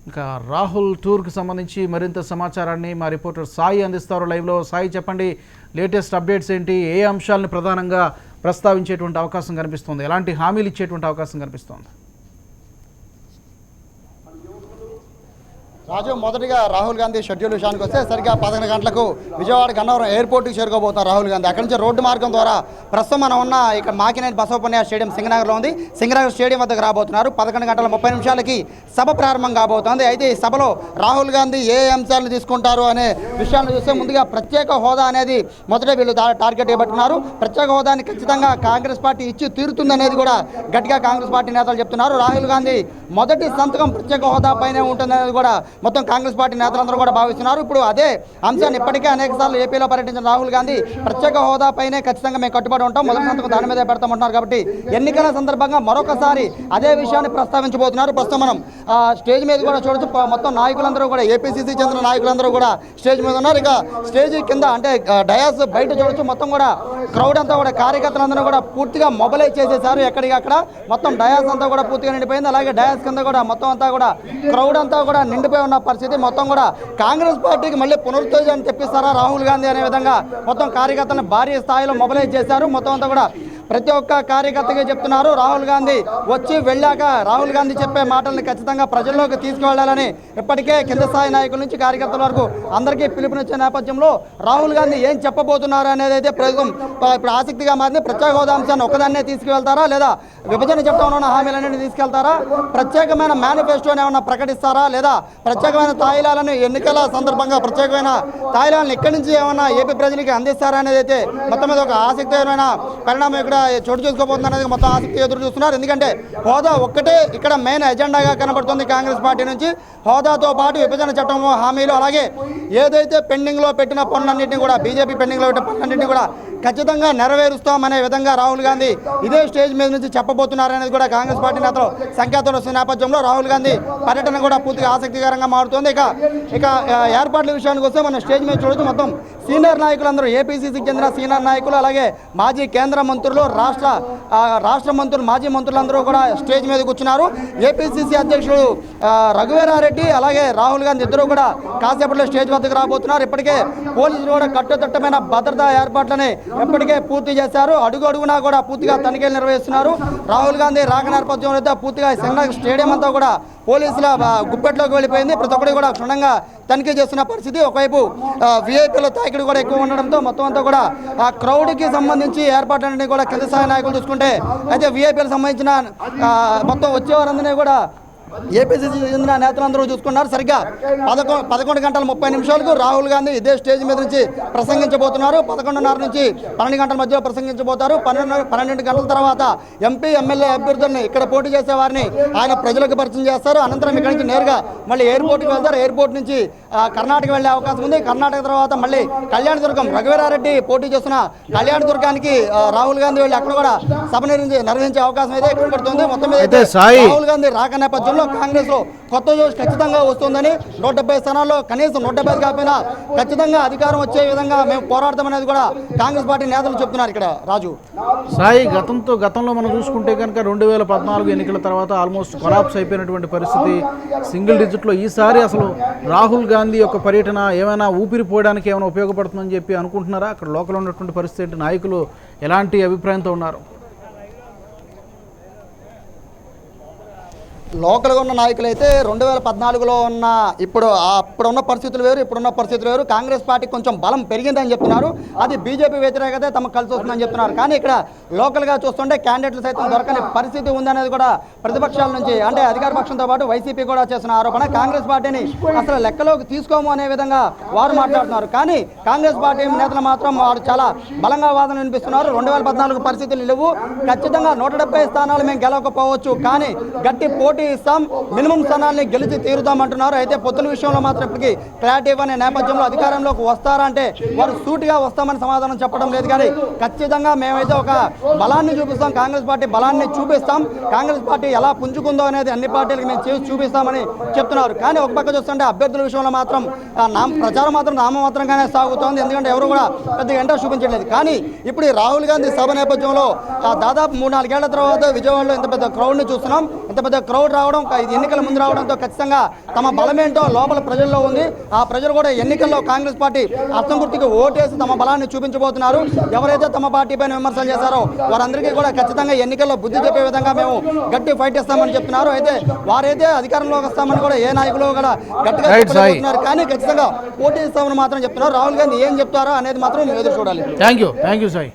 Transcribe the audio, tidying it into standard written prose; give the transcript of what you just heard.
ఇంకా రాహుల్ టూర్కి సంబంధించి మరింత సమాచారాన్ని మా రిపోర్టర్ సాయి అందిస్తారు లైవ్లో. సాయి, చెప్పండి, లేటెస్ట్ అప్డేట్స్ ఏంటి? ఏ అంశాలను ప్రధానంగా ప్రస్తావించేటువంటి అవకాశం కనిపిస్తుంది? ఎలాంటి హామీలు ఇచ్చేటువంటి అవకాశం కనిపిస్తుంది? రాజు, మొదటిగా రాహుల్ గాంధీ షెడ్యూల్ విషయానికి వస్తే సరిగ్గా 11 గంటలకు విజయవాడ గన్నవరం ఎయిర్పోర్ట్కి చేరుకోబోతున్నారు రాహుల్ గాంధీ. అక్కడి నుంచి రోడ్డు మార్గం ద్వారా ప్రస్తుతం మనం ఉన్న ఇక్కడ మాకినేని బసవపుణ్య స్టేడియం సింగనగర్లో ఉంది. సింగనగర్ స్టేడియం వద్దకు రాబోతున్నారు. 11 గంటల 30 నిమిషాలకి సభ ప్రారంభం కాబోతోంది. అయితే ఈ సభలో రాహుల్ గాంధీ ఏ అంశాలను తీసుకుంటారు అనే విషయాన్ని చూస్తే ముందుగా ప్రత్యేక హోదా అనేది మొదట వీళ్ళు టార్గెట్ ఇవ్వబట్టున్నారు. ప్రత్యేక హోదాని ఖచ్చితంగా కాంగ్రెస్ పార్టీ ఇచ్చి తీరుతుందనేది కూడా గట్టిగా కాంగ్రెస్ పార్టీ నేతలు చెప్తున్నారు. రాహుల్ గాంధీ మొదటి సంతకం ప్రత్యేక హోదా పైనే ఉంటుందనేది కూడా మొత్తం కాంగ్రెస్ పార్టీ నేతలందరూ కూడా భావిస్తున్నారు. ఇప్పుడు అదే అంశాన్ని ఇప్పటికే అనేకసార్లు ఏపీలో పర్యటించిన రాహుల్ గాంధీ ప్రత్యేక హోదాపైనే ఖచ్చితంగా మేము కట్టుబడి ఉంటాం, మొదటి సంతకం దాని మీదే పెడతామంటున్నారు. కాబట్టి ఎన్నికల సందర్భంగా మరొకసారి అదే విషయాన్ని ప్రస్తావించబోతున్నారు. ప్రస్తుతం మనం స్టేజ్ మీద కూడా చూడొచ్చు. మొత్తం నాయకులందరూ కూడా ఏపీసీసీ చెందిన నాయకులందరూ కూడా స్టేజ్ మీద ఉన్నారు. ఇక స్టేజ్ కింద అంటే డయాస్ బయట చూడొచ్చు. మొత్తం కూడా క్రౌడ్ అంతా కూడా కార్యకర్తలందరూ కూడా పూర్తిగా మొబైలైజ్ చేసేసారు. ఎక్కడికక్కడ మొత్తం డయాస్ అంతా కూడా పూర్తిగా నిండిపోయింది. అలాగే డయాస్ కింద కూడా మొత్తం అంతా కూడా క్రౌడ్ అంతా కూడా నిండిపోయి ఉన్న పరిస్థితి. మొత్తం కూడా కాంగ్రెస్ పార్టీకి మళ్ళీ పునరుత్తేజాన్ని తెప్పిస్తారా రాహుల్ గాంధీ అనే విధంగా మొత్తం కార్యకర్తలను భారీ స్థాయిలో మొబైలైజ్ చేశారు. మొత్తం అంతా కూడా ప్రతి ఒక్క కార్యకర్తగా చెప్తున్నారు రాహుల్ గాంధీ వచ్చి వెళ్ళాక రాహుల్ గాంధీ చెప్పే మాటల్ని ఖచ్చితంగా ప్రజల్లోకి తీసుకువెళ్లాలని ఇప్పటికే కింద స్థాయి నాయకుల నుంచి కార్యకర్తల వరకు అందరికీ పిలుపునిచ్చే నేపథ్యంలో రాహుల్ గాంధీ ఏం చెప్పబోతున్నారు అనేది అయితే ప్రస్తుతం ఇప్పుడు ఆసక్తిగా మారింది. ప్రత్యేక హోదా అంశాన్ని ఒకదాన్నే తీసుకువెళ్తారా, లేదా విభజన చట్టంలో ఉన్న హామీలన్నింటినీ తీసుకెళ్తారా, ప్రత్యేకమైన మేనిఫెస్టోని ఏమన్నా ప్రకటిస్తారా, లేదా ప్రత్యేకమైన తాయిలాలను ఎన్నికల సందర్భంగా ప్రత్యేకమైన తాయిలాలను ఎక్కడి నుంచి ఏమన్నా ఏపీ ప్రజలకి అందిస్తారా అనేది అయితే మొత్తం మీద ఒక ఆసక్తికరమైన పరిణామం ఇక్కడ చోటు చేసుకోబోతుంది అనేది మొత్తం ఆసక్తి ఎదురు చూస్తున్నారు. ఎందుకంటే హోదా ఒక్కటే ఇక్కడ మెయిన్ ఎజెండాగా కనబడుతుంది కాంగ్రెస్ పార్టీ నుంచి. హోదాతో పాటు విభజన చట్టం హామీలు, అలాగే ఏదైతే పెండింగ్లో పెట్టిన పనులన్నింటినీ కూడా బీజేపీ పెండింగ్లో పెట్టిన పనులన్నింటినీ కూడా ఖచ్చితంగా నెరవేరుస్తామనే విధంగా రాహుల్ గాంధీ ఇదే స్టేజ్ మీద నుంచి చెప్పబోతున్నారనేది కూడా కాంగ్రెస్ పార్టీ నేతలు సంకేతాలు వస్తున్న నేపథ్యంలో రాహుల్ గాంధీ పర్యటన కూడా పూర్తిగా ఆసక్తికరంగా మారుతుంది. ఇక ఏర్పాట్ల విషయానికి వస్తే మనం స్టేజ్ మీద చూడొచ్చు. మొత్తం సీనియర్ నాయకులందరూ ఏపీసీసీకి చెందిన సీనియర్ నాయకులు, అలాగే మాజీ కేంద్ర మంత్రులు, రాష్ట్ర మంత్రులు, మాజీ మంత్రులందరూ కూడా స్టేజ్ మీద కూర్చున్నారు. ఏపీసీసీ అధ్యక్షుడు రఘువీరారెడ్డి అలాగే రాహుల్ గాంధీ ఇద్దరు కూడా కాసేపట్లో స్టేజ్ వద్దకు రాబోతున్నారు. ఇప్పటికే పోలీసులు కూడా కట్టుదిట్టమైన భద్రతా ఏర్పాట్లని ఇప్పటికే పూర్తి చేశారు. అడుగు అడుగునా కూడా పూర్తిగా తనిఖీలు నిర్వహిస్తున్నారు. రాహుల్ గాంధీ రాక నేపథ్యంలో అయితే పూర్తిగా సింగనగర్ స్టేడియం అంతా కూడా పోలీసుల గుప్పెట్లోకి వెళ్ళిపోయింది. ప్రతి ఒక్కటి కూడా క్షుణ్ణంగా తనిఖీ చేస్తున్న పరిస్థితి. ఒకవైపు వీఐపీల తాకిడి కూడా ఎక్కువ ఉండడంతో మొత్తం అంతా కూడా ఆ క్రౌడ్కి సంబంధించి ఏర్పాట్లన్నీ కూడా కింద స్థాయి నాయకులు చూసుకుంటే, అయితే వీఐపీలకు సంబంధించిన మొత్తం వచ్చేవారందరినీ కూడా ఏపీసీసీ చెందిన నేతలందరూ చూసుకున్నారు. సరిగ్గా 11 గంటల 30 నిమిషాలకు రాహుల్ గాంధీ ఇదే స్టేజ్ మీద నుంచి ప్రసంగించబోతున్నారు. 11:30 నుంచి 12 గంటల మధ్యలో ప్రసంగించబోతారు. 12 గంటల తర్వాత ఎంపీ ఎమ్మెల్యే అభ్యర్థుల్ని ఇక్కడ పోటీ చేసే వారిని ఆయన ప్రజలకు పరిచయం చేస్తారు. అనంతరం ఇక్కడ నుంచి నేరుగా మళ్ళీ ఎయిర్పోర్ట్కి వెళ్తారు. ఎయిర్పోర్ట్ నుంచి కర్ణాటక వెళ్లే అవకాశం ఉంది. కర్ణాటక తర్వాత మళ్ళీ కళ్యాణదుర్గం, రఘువీరారెడ్డి పోటీ చేస్తున్న కళ్యాణదుర్గానికి రాహుల్ గాంధీ వెళ్ళి అక్కడ కూడా సభ నిర్వహించే అవకాశం అయితే కనబడుతుంది. మొత్తం మీద రాహుల్ గాంధీ రాక నేపథ్యంలో కాంగ్రెస్ లో కొత్త జోష్ ఖచ్చితంగా వస్తుందని, 170 స్థానాల్లో కనీసం 170 కాకపోయినా ఖచ్చితంగా అధికారం వచ్చే విధంగా మేము పోరాడతామనేది కూడా కాంగ్రెస్ పార్టీ నేతలు చెప్తున్నారు. ఇక్కడ రాజు సాయి, గతంలో మనం చూసుకుంటే కనుక 2014 ఎన్నికల తర్వాత ఆల్మోస్ట్ కొలాప్స్ అయిపోయినటువంటి పరిస్థితి, సింగిల్ డిజిట్లో. ఈసారి అసలు రాహుల్ గాంధీ యొక్క పర్యటన ఏమైనా ఊపిరి పోయడానికి ఏమైనా ఉపయోగపడుతుందని చెప్పి అనుకుంటున్నారా? అక్కడ లోకల్ ఉన్నటువంటి పరిస్థితి ఏంటి? నాయకులు ఎలాంటి అభిప్రాయంతో ఉన్నారు? లోకల్గా ఉన్న నాయకులు అయితే 2014లో ఉన్న అప్పుడున్న పరిస్థితులు వేరు, ఇప్పుడున్న పరిస్థితులు వేరు. కాంగ్రెస్ పార్టీ కొంచెం బలం పెరిగిందని చెప్తున్నారు. అది బీజేపీ వ్యతిరేకత తమకు కలిసి వస్తుందని చెప్తున్నారు. కానీ ఇక్కడ లోకల్గా చూస్తుంటే క్యాండిడేట్లు సైతం దొరకని పరిస్థితి ఉందనేది కూడా ప్రతిపక్షాల నుంచి, అంటే అధికార పక్షంతో పాటు వైసీపీ కూడా చేస్తున్న ఆరోపణ. కాంగ్రెస్ పార్టీని అసలు లెక్కలోకి తీసుకోము అనే విధంగా వారు మాట్లాడుతున్నారు. కానీ కాంగ్రెస్ పార్టీ నేతలు మాత్రం వారు చాలా బలంగా వాదన వినిపిస్తున్నారు. 2014 పరిస్థితులు లేవు, ఖచ్చితంగా 170 స్థానాలు మేము గెలవకపోవచ్చు, కానీ గట్టి పోటీ ఇస్తాం, మినిమం స్థానాన్ని గెలిచి తీరుతామంటున్నారు. అయితే పొత్తుల విషయంలో మాత్రం ఇప్పటికీ క్లారిటీ ఇవ్వని నేపథ్యంలో అధికారంలోకి వస్తారంటే వారు సూటిగా వస్తామని సమాధానం చెప్పడం లేదు. కానీ ఖచ్చితంగా మేమైతే ఒక బలాన్ని చూపిస్తాం, కాంగ్రెస్ పార్టీ బలాన్ని చూపిస్తాం, కాంగ్రెస్ పార్టీ ఎలా పుంజుకుందో అనేది అన్ని పార్టీలకు మేము చేసి చూపిస్తామని చెప్తున్నారు. కానీ ఒక పక్క చూస్తుంటే అభ్యర్థుల విషయంలో మాత్రం ప్రచారం మాత్రం నామమాత్రంగానే సాగుతోంది. ఎందుకంటే ఎవరు కూడా పెద్దగా ఇంట్రెస్ట్ చూపించలేదు. కానీ ఇప్పుడు రాహుల్ గాంధీ సభ నేపథ్యంలో దాదాపు 3-4 ఏళ్ల తర్వాత విజయవాడలో ఇంత పెద్ద క్రౌడ్ని చూస్తున్నాం. ఇంత పెద్ద క్రౌడ్ తోడు రావడం ఇది ఎన్నికల ముందు రావడంతో ఖచ్చితంగా తమ బలమేంటో లోపల ప్రజల్లో ఉంది. ఆ ప్రజలు కూడా ఎన్నికల్లో కాంగ్రెస్ పార్టీ అర్థం గుర్తుకి ఓటేసి తమ బలాన్ని చూపించబోతున్నారు. ఎవరైతే తమ పార్టీ పైన విమర్శలు చేశారో వారందరికీ కూడా ఖచ్చితంగా ఎన్నికల్లో బుద్ధి చెప్పే విధంగా మేము గట్టి ఫైట్ ఇస్తామని చెప్తున్నారు. అయితే వారైతే అధికారంలోకి వస్తామని కూడా ఏ నాయకులు కూడా గట్టిగా చెప్పబోతున్నారు, కానీ ఖచ్చితంగా పోటీ ఇస్తామని మాత్రం చెప్తున్నారు. రాహుల్ గాంధీ ఏం చెప్తారో అనేది మాత్రం ఎదురు చూడాలి. Thank you Sai.